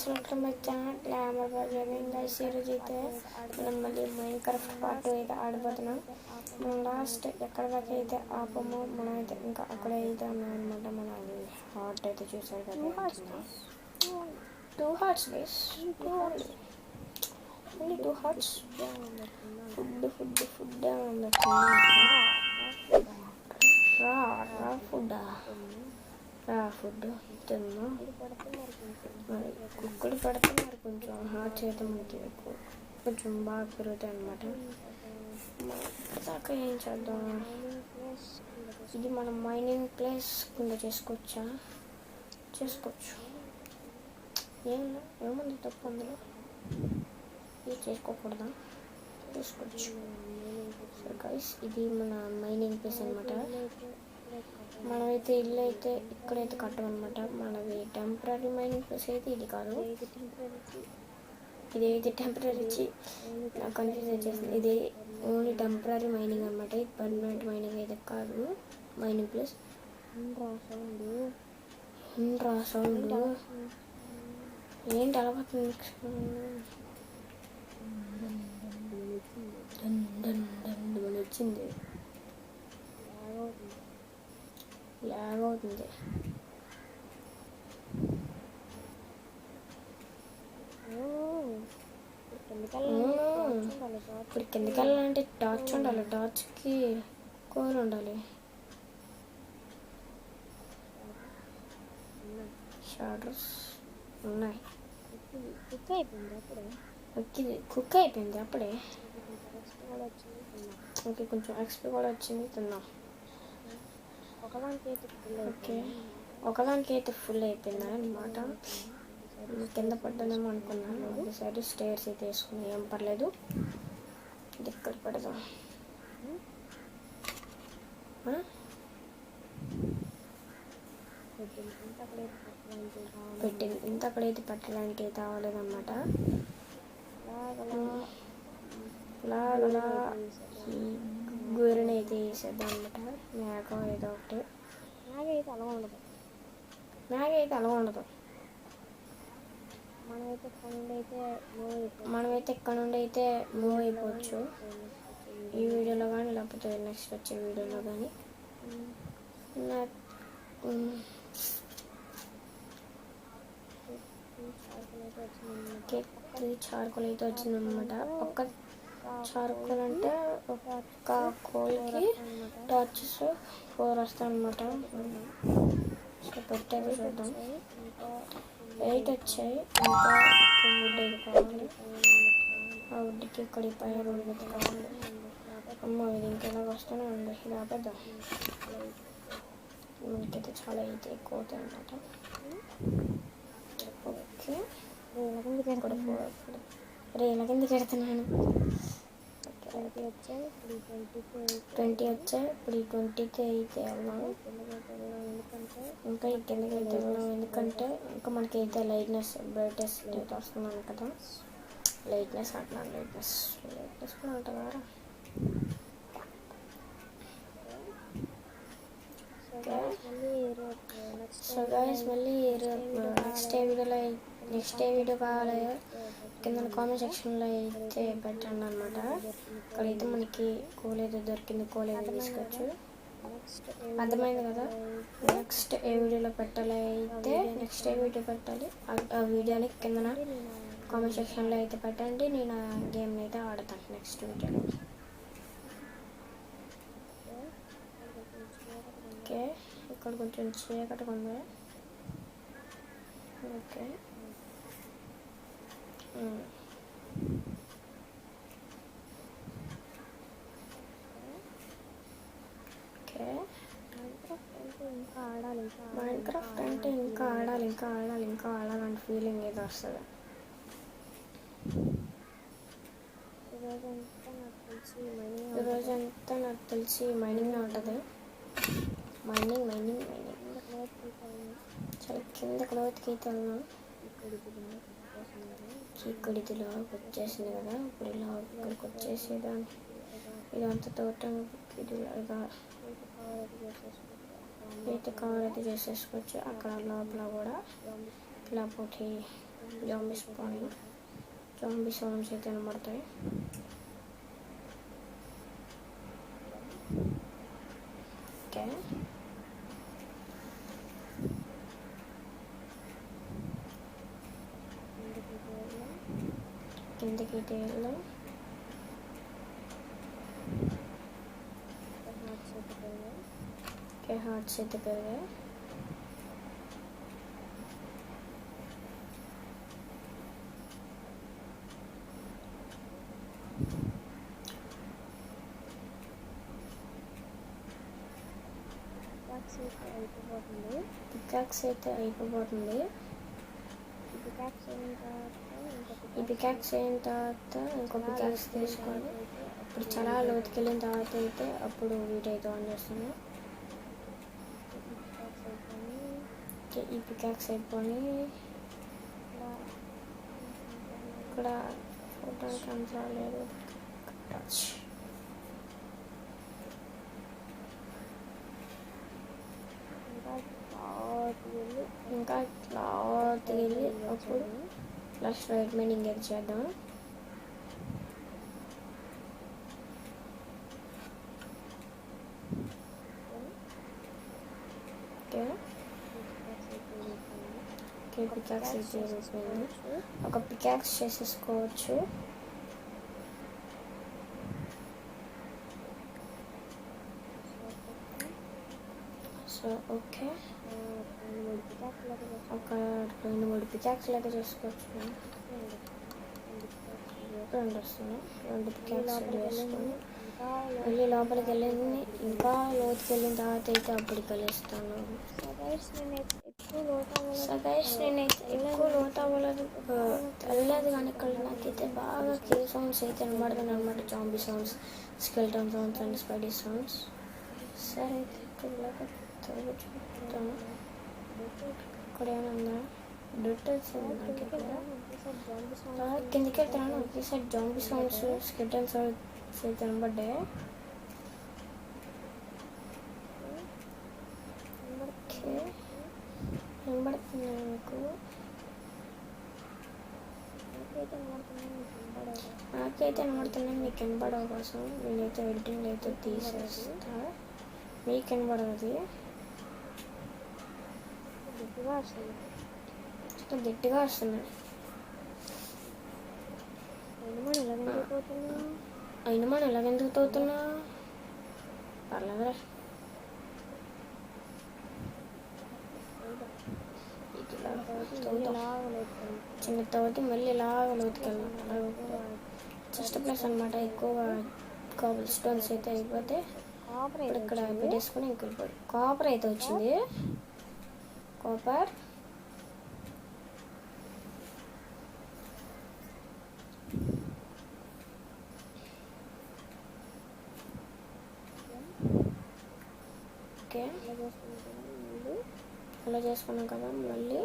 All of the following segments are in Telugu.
Welcome back channel glamour gaming guys. ఈరోజు అయితే మనం మళ్ళీ మైన్క్రాఫ్ట్ పార్ట్ 2 అయితే ఆడిపోతున్నాం. మనం లాస్ట్ ఎక్కడ దాకా అయితే ఆపమో మనం అయితే ఇంకా అక్కడే అయితే ఉన్నాం అనమాట. మన హార్ట్ అయితే చూసారు కదా, 2 hearts guys, only 2 hearts. Food food తిన్నా. మరి కుక్కలు పెడుతున్నారు కొంచెం హార్ట్స్ అయితే మనకి కొంచెం బాగా పెరుగుతాయి అన్నమాట. దాకా ఏం చేద్దాం, ఇది మనం మైనింగ్ ప్లేస్ కింద చేసుకోవచ్చు. ఏముంది తప్పు అందులో, ఇది చేసుకోకూడదా? చేసుకోవచ్చు. సో గైస్, ఇది మన మైనింగ్ ప్లేస్ అనమాట. మనమైతే ఇల్లు అయితే ఇక్కడైతే కట్టమన్నమాట. మనది టెంపరీ మైనింగ్ ప్లేస్ అయితే ఇది కాదు, ఇది అయితే టెంపరీ నాకు కన్ఫ్యూజ్ వచ్చేసింది. ఇది ఓన్లీ టెంపరీ మైనింగ్ అనమాట, ఇది పర్మనెంట్ మైనింగ్ అయితే కాదు. మైనింగ్ ప్లేస్ సౌండ్ ఏంటి అలవాటు వచ్చింది, లాగ్ అవుతుంది. ఇప్పుడు కిందకి వెళ్ళాలంటే టార్చ్ ఉండాలి, టార్చ్కి కోర్ ఉండాలి. షాడర్స్ ఉన్నాయి. కుక్ అయిపోయింది అప్పుడే. ఓకే, కొంచెం ఎక్స్పీ కూడా వచ్చింది, తిన్నాం. ఓకే, ఒకదానికి అయితే ఫుల్ అయిపోయింది అనమాట. కింద పడ్డానేమో అనుకున్నాను. ఒకసారి స్టేర్స్ అయితే వేసుకుని ఏం పర్లేదు. ఇది ఇక్కడ పడదాం. పెట్టింది ఇంత అక్కడైతే పెట్టడానికి అయితే అవ్వలేదన్నమాట. లాగలా ఈ గొర్రెని అయితే వేసేద్దాం అనమాట. మేక ఏదో ఒకటి. మ్యాగ అయితే అలా ఉండదు. మనమైతే ఇక్కడ నుండి అయితే మూవ్ అయిపోవచ్చు, ఈ వీడియోలో కానీ లేకపోతే నెక్స్ట్ వచ్చే వీడియోలో కానీ. 3 చార్కోల్ అయితే వచ్చిందనమాట. ఒక్క చార్కోల్ అంటే ఒక్క కోల్కి టార్చెస్ 4 వస్తాయి అనమాట. సో పెట్టేది చూద్దాం. 8 వచ్చాయి. ఇంకా వుడ్ అయితే కావాలి. ఆ వుడ్కి ఇక్కడ పైన వుడ్ అయితే కావాలి. అమ్మ, ఇది ఇంకెలా వస్తూనే ఉంది. ఇది ఆపేద్దాం, మనకైతే చాలా అయితే ఎక్కువ అవుతాయి అనమాట. ఓకే, రేల కింద పెడుతున్నాను. 20 వచ్చాయి. ఇప్పుడు ఈ 20కి అయితే వెళ్దాం. ఇంకా ఈ కిందకి అయితే వెళ్దాం, ఎందుకంటే ఇంకా మనకైతే లైట్నెస్ బ్రైట్నెస్ అయితే వస్తున్నాను కదా. లైట్నెస్ కూడా ఉంటుందా? సో గైస్, మళ్ళీ నెక్స్ట్ వీడియో కావాలి కింద కామెంట్ సెక్షన్లో అయితే పెట్టండి అనమాట. అక్కడైతే మనకి కోల్ అయితే దొరికింది, కోల్ అయితే తీసుకోవచ్చు. అర్థమైంది కదా. నెక్స్ట్ ఏ వీడియోలో పెట్టాలి అయితే నెక్స్ట్ ఏ వీడియో పెట్టాలి ఆ వీడియోని కింద కామెంట్ సెక్షన్లో అయితే పెట్టండి. నేను ఆ గేమ్ని అయితే ఆడతాను నెక్స్ట్ వీడియోలో. ఓకే, ఇక్కడ కొంచెం చీకటిగా ఉంది. ఓకే, మైన్క్రాఫ్ట్ అంటే ఇంకా ఆడాలి అంటే ఫీలింగ్ ఏదో వస్తుంది. ఈరోజంతా నాకు తెలిసి మైనింగ్ ఉంటుంది. మైనింగ్ చాలా కింద క్లోత్కి అయితే ఉన్నాం. ఇక్కడిదిలో వచ్చేసింది కదా. ఇప్పుడు ఇలా ఇక్కడికి వచ్చేసేదాన్ని, ఇదంతా తోట. ఇది అయితే కవర్ అయితే చేసేసుకోవచ్చు. అక్కడ లోపల కూడా ఇలా పోటీ జాంబీ స్పానింగ్, జాంబీ సౌండ్స్ అయితే వినబడతాయి. ఓకే, కిందకి వెళ్ళాం. ఓకే, హార్ట్స్ అయితే పెరిగాయి. పికాక్స్ అయితే అయిపోతుంది. ఈ పికాక్స్ అయిన తర్వాత ఇంకో పికాక్స్ తీసుకొని ఇప్పుడు చాలా లోతుకి వెళ్ళిన తర్వాత అయితే అప్పుడు వీటైతే ఆన్ చేస్తాను. ఈ పికాక్స్ అయిపోయి ఇక్కడ చూడడానికి అంత లేదు. ఇంకా క్లాత్ వెళ్ళి అప్పుడు ప్లస్ రైట్ మైనింగ్ ఎంగేజ్ చేద్దాం. ఓకే, పికాక్స్ అయితే అయిపోయింది. ఒక పికాక్స్ చేసేసుకోవచ్చు. సో ఓకే, ఒక 2-3 పికాక్స్ లాగా చేసుకోవచ్చు. 2 వస్తున్నాయి. 2 పికాక్స్ వేసుకొని మళ్ళీ లోపలికి వెళ్ళింది. ఇంకా లోతుకి వెళ్ళిన తర్వాత అయితే అప్పుడు కలిస్తాను. సో గైస్ నేనైతే ఎక్కువ లోతు అవ్వలేదు, వెళ్ళలేదు. కానీ ఇక్కడ నాకైతే బాగా కేవ్ సౌండ్స్ అయితే వినబడుతుంది అనమాట. Zombie sounds, skeleton sounds and Spidey sounds. సరే అయితే ఇక్కడ చూస్తాను. ఇక్కడ ఏమన్నా డీటెయిల్స్ నాకు ఇక్కడ కిందికి వెళ్తున్నాను. ఒకేసారి జాంబీ సౌండ్స్, స్కెల్టన్ సౌండ్స్ అయితే వినబడ్డాయి. ఓకే, వినబడుతుంది నాకు. నాకైతే వినబడుతున్నాను, మీకు వినపడవ కోసం నేనైతే ఎడిటింగ్ అయితే తీసేస్తా. మీకు వినపడదు, గట్టిగా వస్తుంది. అయినా మనం ఎలాగెందుకు తోతున్నా పర్లేదురా. చిన్న తవ్వుతూ మళ్ళీ ఇలాగ లోతుకెళ్ళాం. జస్ట్ ప్లేస్ అనమాట. ఎక్కువగా కాబుల్ స్టోన్స్ అయితే అయిపోతే ఇప్పుడు ఇక్కడ పెట్టేసుకొని ఇంకెళ్ళిపోయి కాపర్ అయితే వచ్చింది. కాపర్ ఓకే, అలా చేసుకున్నాం కదా. మళ్ళీ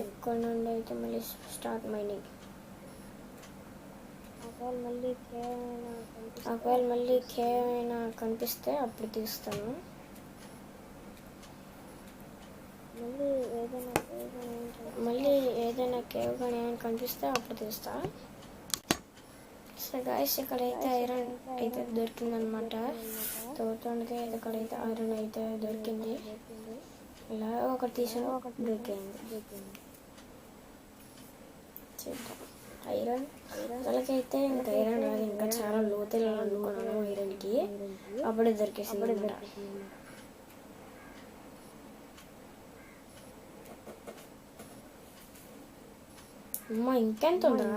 ఎక్కడ నుండి అయితే మళ్ళీ స్టార్ట్ మైనింగ్. ఒకవేళ మళ్ళీ కేవైనా కనిపిస్తే అప్పుడు తీస్తాను. మళ్ళీ ఏదైనా కేవ్ కానీ ఏమైనా కనిపిస్తే అప్పుడు తీస్తా. సో గైస్ ఇక్కడైతే ఐరన్ అయితే దొరికిందనమాట. తోటానికి ఇక్కడైతే ఐరన్ అయితే దొరికింది. ఇలా ఒకటి తీసాను, దొరికింది. చూద్దాం. ఐరన్ వాళ్ళకైతే ఇంకా ఐరన్ రాదు, ఇంకా చాలా లోతులు అనుకున్నాను ఐరన్కి. అప్పుడే దొరికేసింది. అమ్మా ఇంకెంత ఉందా?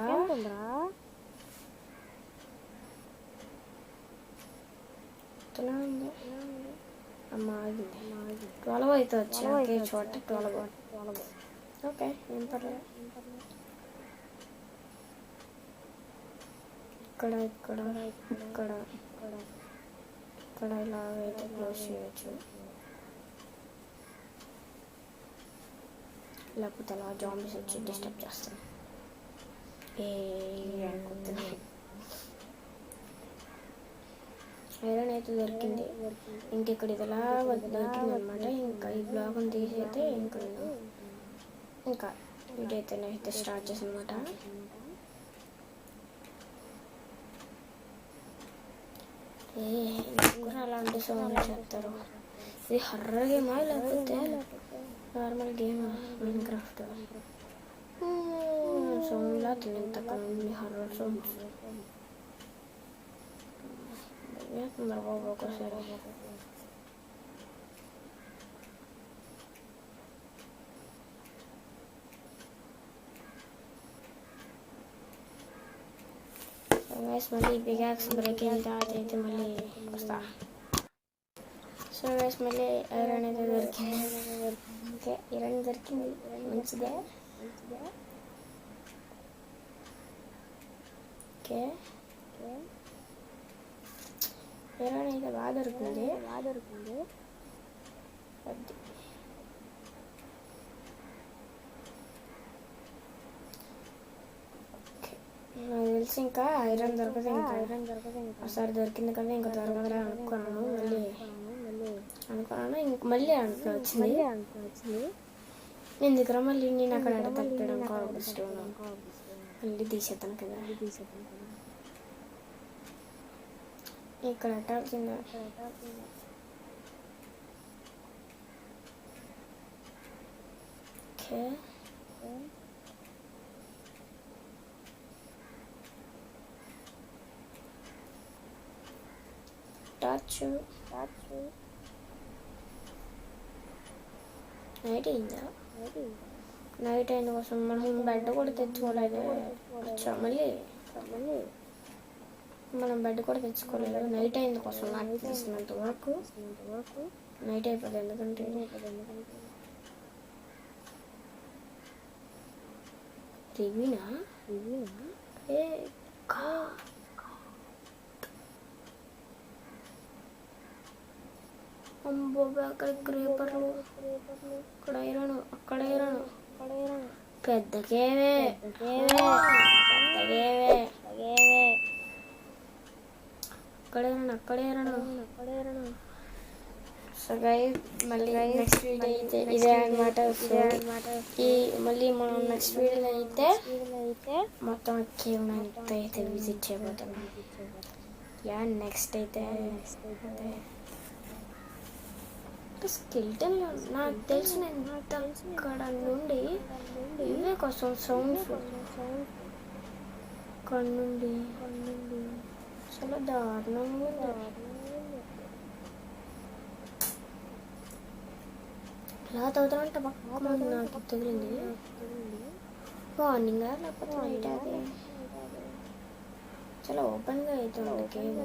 అమ్మా ఆగింది. 12 అయితే వచ్చా. ఒకే చోట 12. ఓకే, ఏం పర్లేదు. ఇక్కడ ఇక్కడ ఇక్కడ ఇక్కడ ఇలాగైతే క్లోజ్ చేయొచ్చు. లేకపోతే అలా జాంబీస్ వచ్చి డిస్టర్బ్ చేస్తాను. ఐరన్ అయితే దొరికింది. ఇంకెక్కడ ఇది ఎలా దొరికింది అనమాట. ఇంకా ఈ బ్లాక్ని తీసి అయితే ఇంకా వీడియో అయితే స్టార్ట్ చేసాను అనమాట. కూడా అలాంటి సౌండ్ చేస్తారు. ఇది హర్రర్ గేమా లేకపోతే నార్మల్ గేమా? మైన్క్రాఫ్ట్ సౌండ్లా తెలియదు తక్కువ హర్రర్ సౌండ్స్. బాబు ఒకసారి గైస్ మళ్ళీ పికాక్స్ బ్రేక్ అయిన తర్వాత అయితే మళ్ళీ వస్తా. సో గైస్ మళ్ళీ ఐరన్ అయితే దొరికింది. ఓకే ఐరన్ దొరికింది, మంచిదే. ఓకే ఐరన్ అయితే బాగా దొరికింది. అది నాకు తెలిసి ఇంకా ఐరన్ దొరకదు. ఒకసారి దొరికింది కదా ఇంకా దొరకదురా అనుకున్నాను. ఇంక మళ్ళీ వచ్చింది. ఎందుకురా మళ్ళీ నేను అక్కడ తగ్గడం మళ్ళీ తీసేస్తాను కదా. ఇక్కడ అట్టాల్సిందా? ఓకే టార్చ్ నైట్ అయిందా? నైట్ అయిన కోసం మనం బెడ్ కూడా తెచ్చుకోలేదు. మళ్ళీ మనం బెడ్ కూడా తెచ్చుకోలేదు. నైట్ అయిన కోసం నాకు తెలిసినంత వరకు నైట్ అయిపోతుంది. ఎందుకంటే రివీనా అక్కడ క్రేపర్లు, అక్కడ ఐరన్, అక్కడ ఐరన్, పెద్ద కేవే. అక్కడే సో గైస్ మళ్ళీ నెక్స్ట్ వీడియో అయితే ఇదే అనమాట. ఈ మళ్ళీ మనం నెక్స్ట్ వీడియోలో అయితే మొత్తం కేవ్ అయితే విజిట్ చేయబోతున్నాం. నెక్స్ట్ అయితే స్కెల్టన్ నాకు తెలిసిన అక్కడ నుండి ఇవే కోసం సౌండ్స్ అక్కడ నుండి చాలా దారుణంగా ఉంది. ఎలా తగ్గుతానంటే బాగా నాకు తగిలింది. మార్నింగ్ లేకపోతే నైట్ అది చాలా ఓపెన్గా అవుతుంది కేవ్.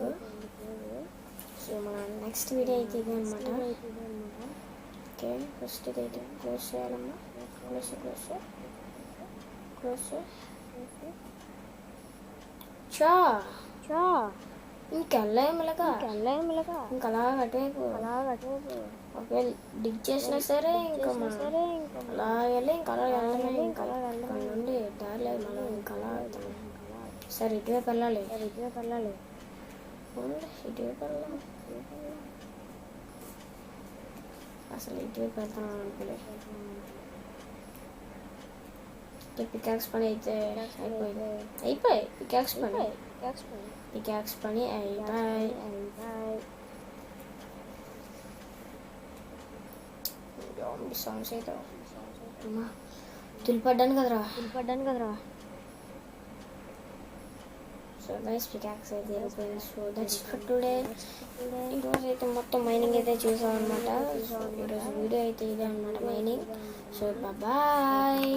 సో మన నెక్స్ట్ వీడియో అయితే ఇది అనమాట. ఓకే ఫస్ట్ ఇదైతే క్లోజ్ చేయాలమ్మా. క్లోజ్ ఇంకెళ్ళేమలగా ఇంకా అలా అటువైపు ఒకవేళ డిగ్ చేసినా సరే ఇంకా అలా వెళ్ళి ఇంకా అలా వెళ్ళమే. ఇంకా అక్కడ నుండి దారిలో మళ్ళీ ఇంకా అలా వెళ్తాను. సరే ఇటువైపు వెళ్ళాలి. ఇటువైపు వెళ్ళాలి. అసలు ఇటువైపు వెళ్తాను అనుకోలేదు. పికాక్స్ పని అయితే అయిపోయి పికాక్స్ పని అయిపోయి సాంగ్స్ అయితే తులిపడ్డాను కదరా. సో గైస్ పికాక్స్ అయితే అయిపోయింది. So that's for today. ఈరోజు అయితే మొత్తం మైనింగ్ అయితే చూసాం అనమాట. సో ఈరోజు వీడియో అయితే ఇదే అనమాట మైనింగ్. So bye.